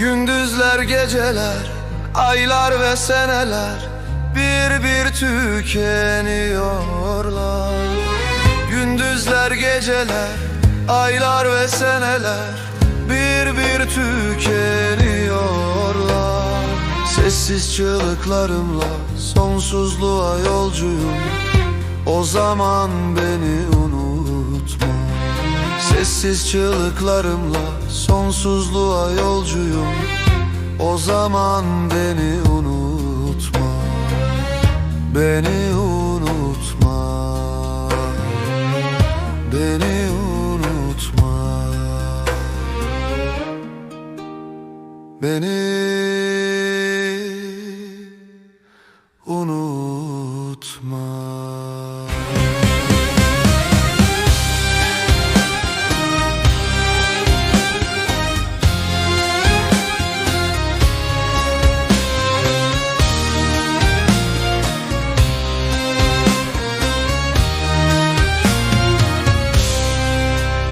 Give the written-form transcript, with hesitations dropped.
Gündüzler, geceler, aylar ve seneler bir bir tükeniyorlar. Gündüzler, geceler, aylar ve seneler bir bir tükeniyorlar. Sessiz çığlıklarımla sonsuzluğa yolcuyum. O zaman beni unutma. Sessiz çığlıklarımla sonsuzluğa yolcuyum. O zaman beni unutma. Beni unutma. Beni unutma. Beni